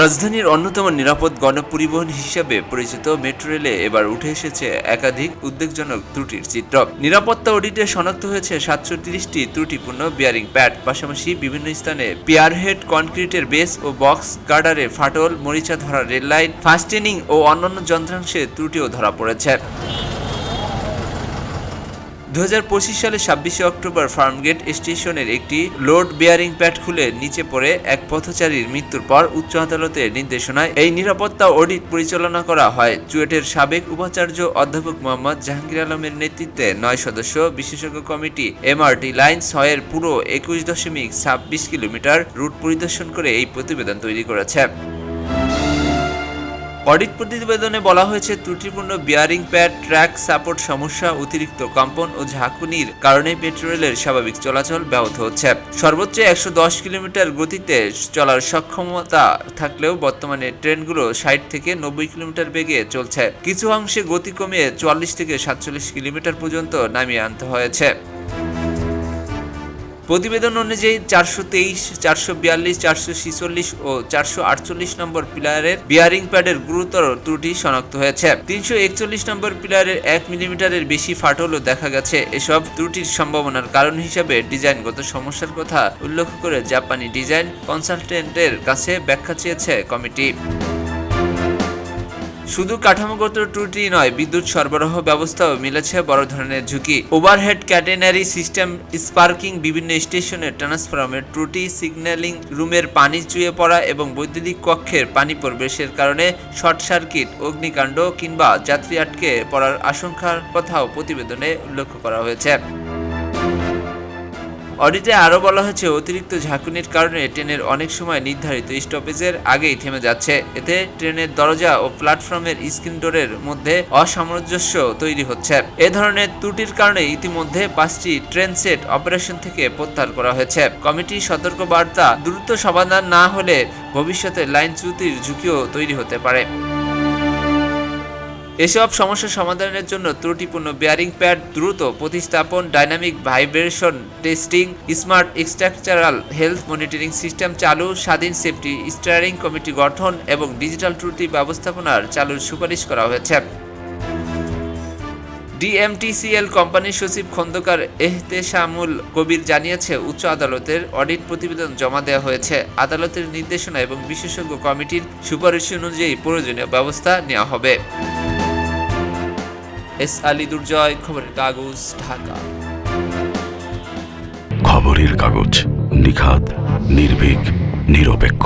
রাজধানীর অন্যতম নিরাপদ গণপরিবহন হিসেবে পরিচিত মেট্রো রেলে এবার উঠে এসেছে একাধিক উদ্বেগজনক ত্রুটির চিত্র। নিরাপত্তা অডিটে শনাক্ত হয়েছে 730টি ত্রুটিপূর্ণ বিয়ারিং প্যাড, পাশাপাশি বিভিন্ন স্থানে পিয়ারহেড, কনক্রিটের বেস ও বক্স গার্ডারে ফাটল, মরিচা ধরা রেললাইন, ফাস্টেনিং ও অন্যান্য যন্ত্রাংশে ত্রুটিও ধরা পড়েছে। 2025 সালের 26 অক্টোবর ফার্মগেট স্টেশনের একটি লোড বেয়ারিং প্যাড খুলে নিচে পড়ে এক পথচারীর মৃত্যুর পর উচ্চ আদালতের নির্দেশনায় এই নিরাপত্তা অডিট পরিচালনা করা হয়। চুয়েটের সাবেক উপাচার্য অধ্যাপক মোহাম্মদ জাহাঙ্গীর আলমের নেতৃত্বে 9 সদস্য বিশেষজ্ঞ কমিটি এমআরটি লাইন 6 এর পুরো 21.26 কিলোমিটার রুট পরিদর্শন করে এই প্রতিবেদন তৈরি করেছে। অডিট প্রতিবেদনে বলা হয়েছে, ত্রুটিপূর্ণ বিয়ারিং প্যাড, ট্র্যাক সাপোর্ট সমস্যা, অতিরিক্ত কম্পন ও ঝাঁকুনির কারণে মেট্রো রেলের স্বাভাবিক চলাচল ব্যাহত হচ্ছে। সর্বোচ্চ 110 কিলোমিটার গতিতে চলার সক্ষমতা থাকলেও বর্তমানে ট্রেনগুলো 60 থেকে 90 কিলোমিটার বেগে চলছে। কিছু অংশে গতি কমিয়ে 44 থেকে 47 কিলোমিটার পর্যন্ত নামিয়ে আনতে হয়েছে। প্রতিবেদন অনুযায়ী 423, 442, 446 ও 448 নম্বর পিলারের বিয়ারিং প্যাডের গুরুতর ত্রুটি শনাক্ত হয়েছে। 341 নম্বর পিলারের 1 মিলিমিটারের বেশি ফাটলও দেখা গেছে। এসব ত্রুটির সম্ভাবনার কারণ হিসেবে ডিজাইনগত সমস্যার কথা উল্লেখ করে জাপানি ডিজাইন কনসালটেন্টের কাছে ব্যাখ্যা চেয়েছে কমিটি। শুধু কাঠামোগত ত্রুটি নয়, বিদ্যুৎ সরবরাহ ব্যবস্থাও মিলেছে বড় ধরনের ঝুঁকি। ওভারহেড ক্যাটেনারি সিস্টেম, স্পার্কিং, বিভিন্ন স্টেশনের ট্রান্সফরমারের ত্রুটি, সিগন্যালিং রুমের পানি চুইয়ে পড়া এবং বৈদ্যুতিক কক্ষের পানি প্রবেশের কারণে শর্ট সার্কিট, অগ্নিকাণ্ড কিংবা যাত্রী আটকে পড়ার আশঙ্কার কথাও প্রতিবেদনে উল্লেখ করা হয়েছে। অডিটে আরও বলা হয়েছে, অতিরিক্ত ঝাঁকুনির কারণে ট্রেনের অনেক সময় নির্ধারিত স্টপেজের আগেই থেমে যাচ্ছে। এতে ট্রেনের দরজা ও প্ল্যাটফর্মের স্ক্রিন ডোরের মধ্যে অসামঞ্জস্য তৈরি হচ্ছে। এ ধরনের ত্রুটির কারণে ইতিমধ্যে 5টি ট্রেন সেট অপারেশন থেকে প্রত্যাহার করা হয়েছে। কমিটির সতর্কবার্তা, দ্রুত সমাধান না হলে ভবিষ্যতে লাইন চ্যুতির ঝুঁকিও তৈরি হতে পারে। এসব সমস্যা সমাধানের জন্য ত্রুটিপূর্ণ বেয়ারিং প্যাড দ্রুত প্রতিস্থাপন, dynamic vibration testing, smart structural health monitoring system চালু, স্বাধীন সেফটি স্টিয়ারিং কমিটি গঠন এবং ডিজিটাল ত্রুটি ব্যবস্থাপনার চালুর সুপারিশ করা হয়েছে। ডিএমটিসিএল কোম্পানির সচিব খন্দকার এহতেশামুল কবির জানিয়েছে, উচ্চ আদালতের অডিট প্রতিবেদন জমা দেওয়া হয়েছে। আদালতের নির্দেশনা এবং বিশেষজ্ঞ কমিটির সুপারিশ অনুযায়ী প্রয়োজনীয় ব্যবস্থা নেওয়া হবে। এস আলী দুর্জয়, খবরের কাগজ, ঢাকা। খবরের কাগজ, নিখাত, নির্ভীক, নিরপেক্ষ।